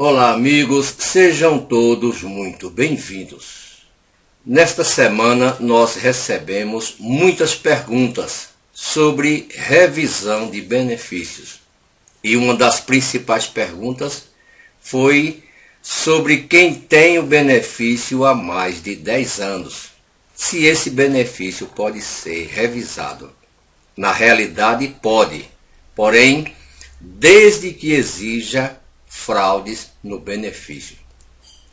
Olá, amigos, sejam todos muito bem-vindos. Nesta semana nós recebemos muitas perguntas sobre revisão de benefícios. E uma das principais perguntas foi sobre quem tem o benefício há mais de 10 anos, se esse benefício pode ser revisado. Na realidade, pode, porém, desde que exija fraudes no benefício.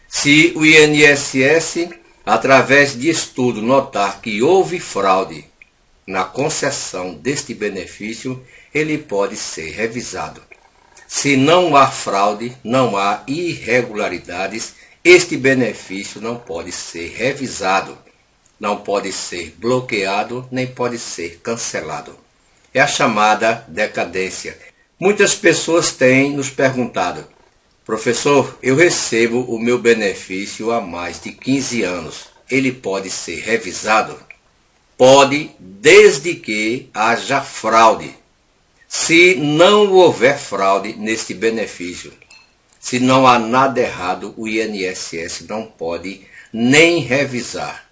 Se o INSS, através de estudo, notar que houve fraude na concessão deste benefício, ele pode ser revisado. Se não há fraude, não há irregularidades, este benefício não pode ser revisado, não pode ser bloqueado, nem pode ser cancelado. É a chamada decadência. Muitas pessoas têm nos perguntado: professor, eu recebo o meu benefício há mais de 15 anos. Ele pode ser revisado? Pode, desde que haja fraude. Se não houver fraude neste benefício, se não há nada errado, o INSS não pode nem revisar.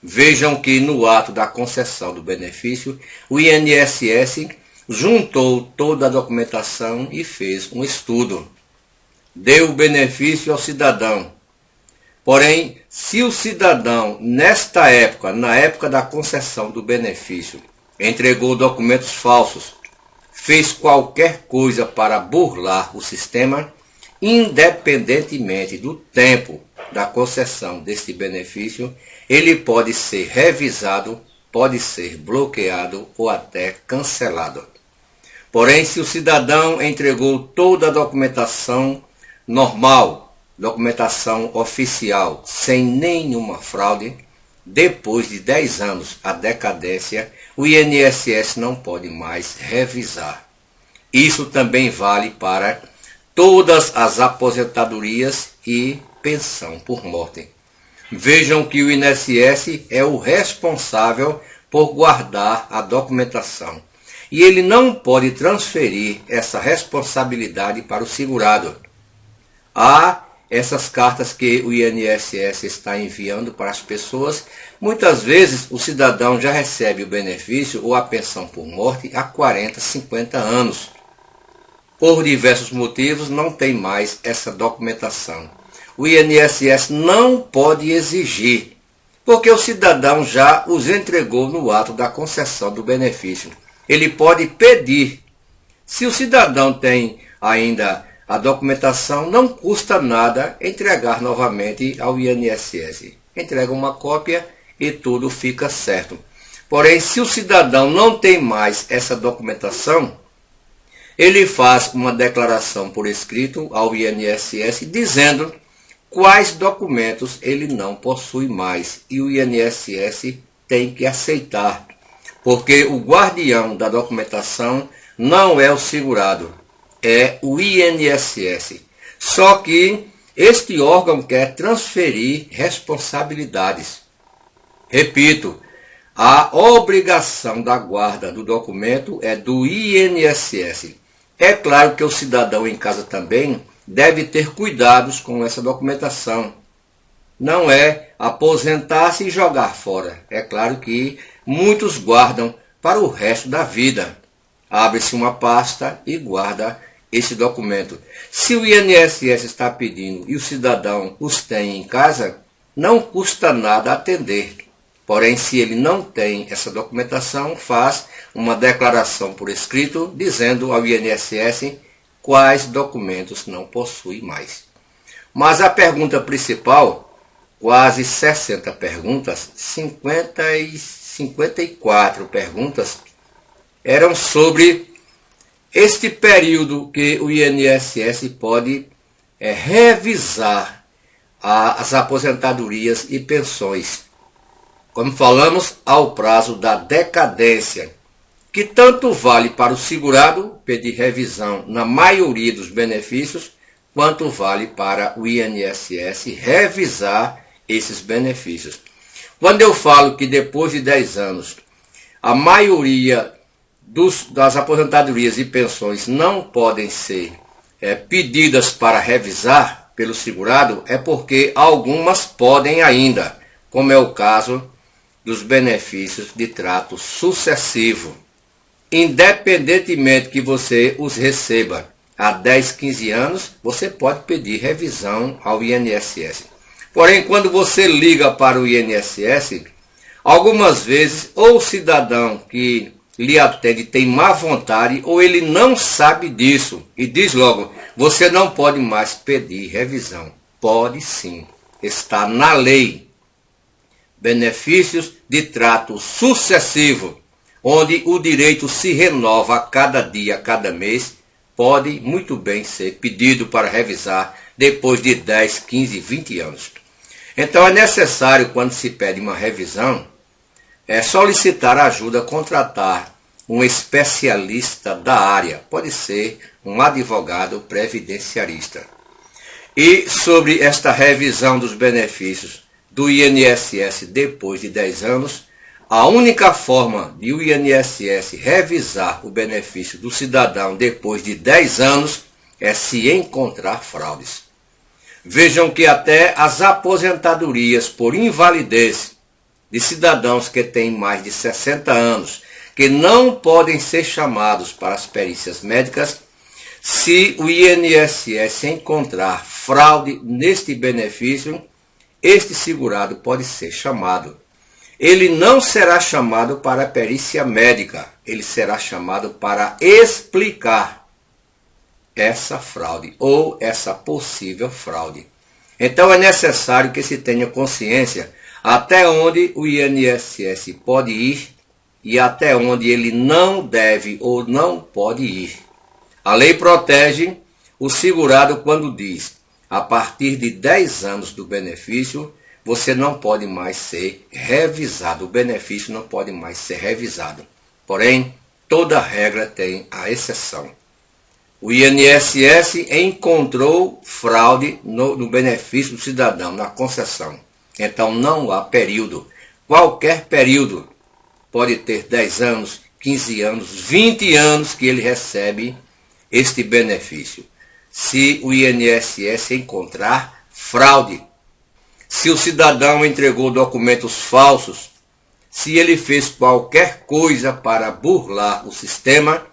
Vejam que no ato da concessão do benefício, o INSS juntou toda a documentação e fez um estudo. Deu o benefício ao cidadão. Porém, se o cidadão, nesta época, na época da concessão do benefício, entregou documentos falsos, fez qualquer coisa para burlar o sistema, independentemente do tempo da concessão deste benefício, ele pode ser revisado, pode ser bloqueado ou até cancelado. Porém, se o cidadão entregou toda a documentação normal, documentação oficial, sem nenhuma fraude, depois de 10 anos, a decadência, o INSS não pode mais revisar. Isso também vale para todas as aposentadorias e pensão por morte. Vejam que o INSS é o responsável por guardar a documentação. E ele não pode transferir essa responsabilidade para o segurado. Há essas cartas que o INSS está enviando para as pessoas. Muitas vezes o cidadão já recebe o benefício ou a pensão por morte há 40, 50 anos. Por diversos motivos não tem mais essa documentação. O INSS não pode exigir, porque o cidadão já os entregou no ato da concessão do benefício. Ele pode pedir. Se o cidadão tem ainda a documentação, não custa nada entregar novamente ao INSS. Entrega uma cópia e tudo fica certo. Porém, se o cidadão não tem mais essa documentação, ele faz uma declaração por escrito ao INSS dizendo quais documentos ele não possui mais. E o INSS tem que aceitar, porque o guardião da documentação não é o segurado, é o INSS. Só que este órgão quer transferir responsabilidades. Repito, a obrigação da guarda do documento é do INSS. É claro que o cidadão em casa também deve ter cuidados com essa documentação. Não é aposentar-se e jogar fora. É claro que muitos guardam para o resto da vida. Abre-se uma pasta e guarda esse documento. Se o INSS está pedindo e o cidadão os tem em casa, não custa nada atender. Porém, se ele não tem essa documentação, faz uma declaração por escrito dizendo ao INSS quais documentos não possui mais. Mas a pergunta principal, quase 60 perguntas, 54 perguntas, eram sobre este período que o INSS pode revisar as aposentadorias e pensões. Como falamos, ao prazo da decadência, que tanto vale para o segurado pedir revisão na maioria dos benefícios, quanto vale para o INSS revisar esses benefícios. Quando eu falo que depois de 10 anos, a maioria das aposentadorias e pensões não podem ser pedidas para revisar pelo segurado é porque algumas podem ainda, como é o caso dos benefícios de trato sucessivo. Independentemente que você os receba há 10, 15 anos, você pode pedir revisão ao INSS. Porém, quando você liga para o INSS, algumas vezes ou o cidadão que lhe atende tem má vontade ou ele não sabe disso e diz logo, você não pode mais pedir revisão. Pode sim, está na lei. Benefícios de trato sucessivo, onde o direito se renova a cada dia, a cada mês, pode muito bem ser pedido para revisar depois de 10, 15, 20 anos. Então é necessário, quando se pede uma revisão, solicitar ajuda, contratar um especialista da área, pode ser um advogado previdenciarista. E sobre esta revisão dos benefícios do INSS depois de 10 anos, a única forma de o INSS revisar o benefício do cidadão depois de 10 anos é se encontrar fraudes. Vejam que até as aposentadorias por invalidez de cidadãos que têm mais de 60 anos, que não podem ser chamados para as perícias médicas, se o INSS encontrar fraude neste benefício, este segurado pode ser chamado. Ele não será chamado para a perícia médica, ele será chamado para explicar essa fraude ou essa possível fraude. Então é necessário que se tenha consciência até onde o INSS pode ir e até onde ele não deve ou não pode ir. A lei protege o segurado quando diz, a partir de 10 anos do benefício, você não pode mais ser revisado, o benefício não pode mais ser revisado. Porém, toda regra tem a exceção. O INSS encontrou fraude no benefício do cidadão, na concessão. Então não há período. Qualquer período pode ter 10 anos, 15 anos, 20 anos que ele recebe este benefício. Se o INSS encontrar fraude, se o cidadão entregou documentos falsos, se ele fez qualquer coisa para burlar o sistema,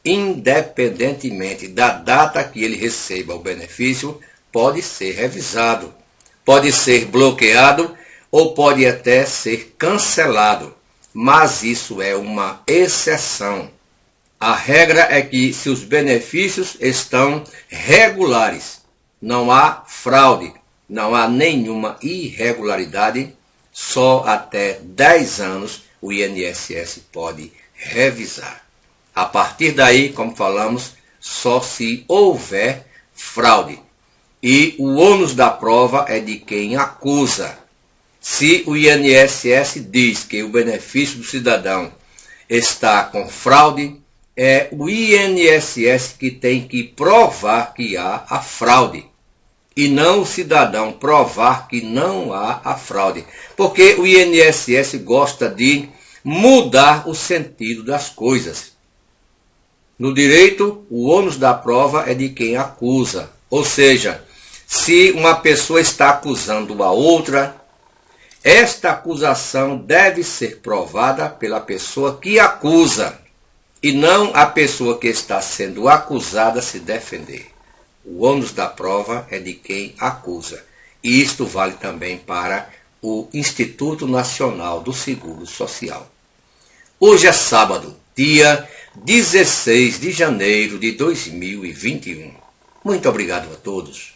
independentemente da data que ele receba o benefício, pode ser revisado, pode ser bloqueado ou pode até ser cancelado. Mas isso é uma exceção. A regra é que se os benefícios estão regulares, não há fraude, não há nenhuma irregularidade, só até 10 anos o INSS pode revisar. A partir daí, como falamos, só se houver fraude. E o ônus da prova é de quem acusa. Se o INSS diz que o benefício do cidadão está com fraude, é o INSS que tem que provar que há a fraude. E não o cidadão provar que não há a fraude. Porque o INSS gosta de mudar o sentido das coisas. No direito, o ônus da prova é de quem acusa. Ou seja, se uma pessoa está acusando a outra, esta acusação deve ser provada pela pessoa que acusa e não a pessoa que está sendo acusada se defender. O ônus da prova é de quem acusa. E isto vale também para o Instituto Nacional do Seguro Social. Hoje é sábado, dia 16 de janeiro de 2021. Muito obrigado a todos.